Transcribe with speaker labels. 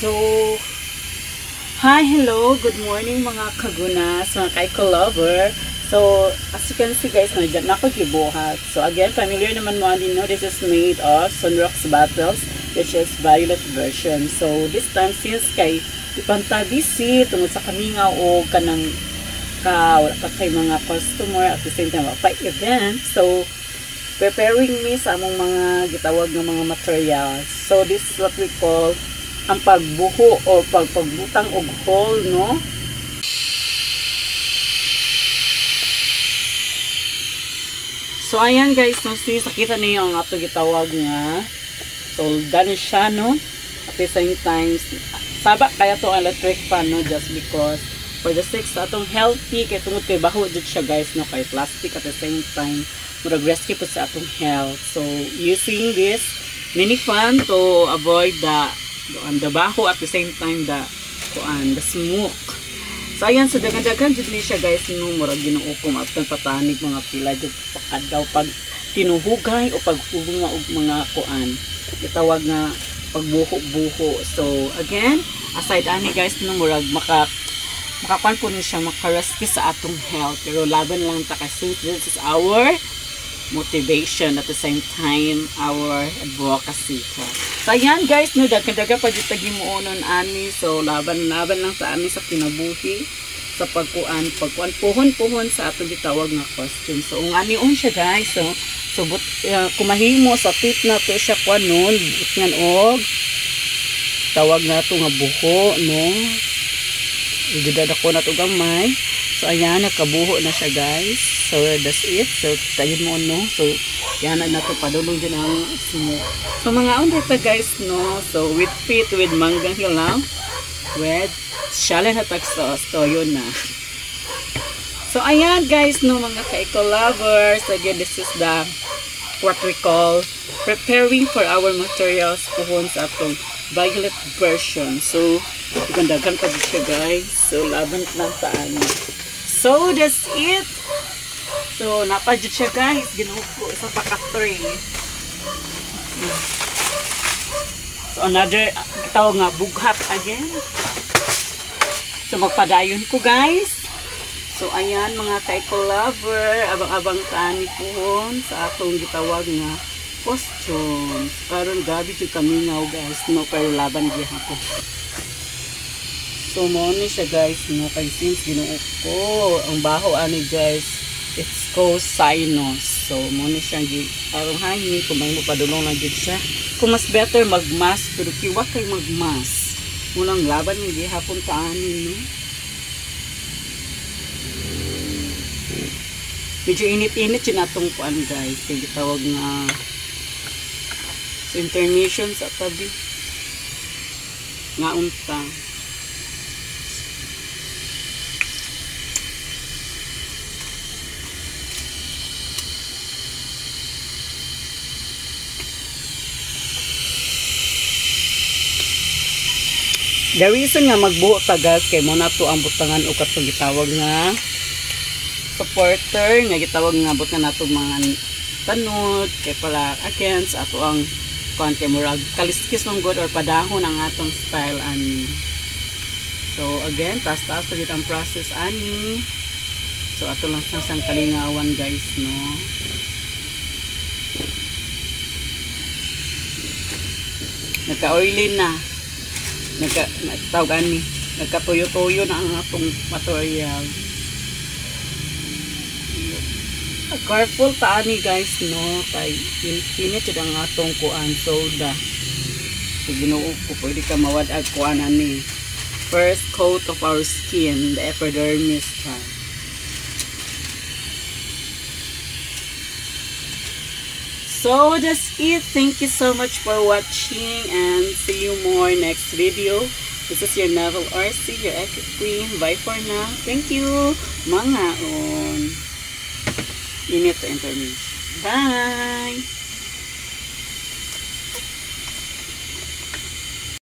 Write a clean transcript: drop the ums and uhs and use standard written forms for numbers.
Speaker 1: So, hi, hello, good morning mga kagunas, mga kaiko-lover. So, as you can see guys, nandiyan na ako gibuhat. So again, familiar naman mo din, no? This is made of Sunrock's Bottles, which is violet version. So, this time, since kay ipanta busy, tungod sa kamingaw o kanang wala pa kay mga customer at the same time, pa event. So, preparing me sa among mga gitawag ng mga materials. So, this is what we call ang pagbuho o pagbutang og hole, no? So ayan guys, no, nakita niyo ang ato gitawag nga soldan siya, no? At the same time saba kaya to electric fan, no, just because for the sake sa atong healthy, kay tungod kay baho jud siya guys, no, kay plastic at the same time murag risky po sa atong health. So using this mini fan to avoid the baho at the same time the smoke. So ayan, so dagan-dagan jud ni siya guys, no, murag ginuukom at patanig mga pila jud pakadaw pag tinuhugay o paghubunga og mga gitawag nga pagbuho-buho. So again, aside ani guys, no, murag makakuan po ni siya makarescue sa atong health, pero laban lang ta kasi this is our motivation at the same time our advocacy. So ayan guys, no, daga pa dito gimuonon ani. So laban lang sa ani sa kinabuhi sa pagkuan puhon sa ato gitawag nga costume. So ani siya guys. So kumahimo sa tip na to siya kuanon ngan og tawag na to nga buho, no. Idadako na to gamay. So ayan, nakabuho na siya guys. So that's it. So tayin mo, no. So yan na to padulong din ang smoke. So mga under pa guys, no. So with manggang hilaw with shallot at sauce. So yun na. So ayan guys, no, mga kaiko lovers. Again, this is the what we call preparing for our materials puhon sa atong violet version. So gandagan pa din siya guys. So laban lang sa ano. So that's it. So napadjud siya guys, ginuko sa paka-tray. So another tawag nga bughat again. So magpadayon ko guys. So ayan mga kaiko lover, abang-abang tani pohon sa atong gitawag nga costumes. Karon gabi jud kami ngaw guys, no, pero laban gihapon. So mo ni siya guys, no, kay since ginuo ko ang baho ani guys, it's called sinus. So mo ni siya arong hangin kung may mo padulong lang gid siya. Kung mas better magmask, pero kiwa kay magmask. Munang laban ni gihapon ta ani, no. Medyo init-init yun atong kuan guys, kaya gitawag nga so intermission sa tabi nga unta. The reason nga magbuo ta guys, kay mo na to ang butangan o katong gitawag nga supporter nga gitawag nga but nga nato mga tanod kay pala against ato ang kuan kay murag kaliskis ng good or padahon ang atong style ani. So again, taas-taas pa gid ang process ani. So ato lang sang kalingawan guys, no. Nagka-oily na. Nagkatuyo-tuyo na ang atong material. Careful ta ani guys, no, kay init jud ang atong kuan soda. So Ginoo ko pwede ka mawad-ag kuan ani. First coat of our skin, the epidermis. So that's it. Thank you so much for watching and see you more next video. This is your Navel RC, your Epic Queen. Bye for now. Thank you. Mga on. Init to intermission. Bye.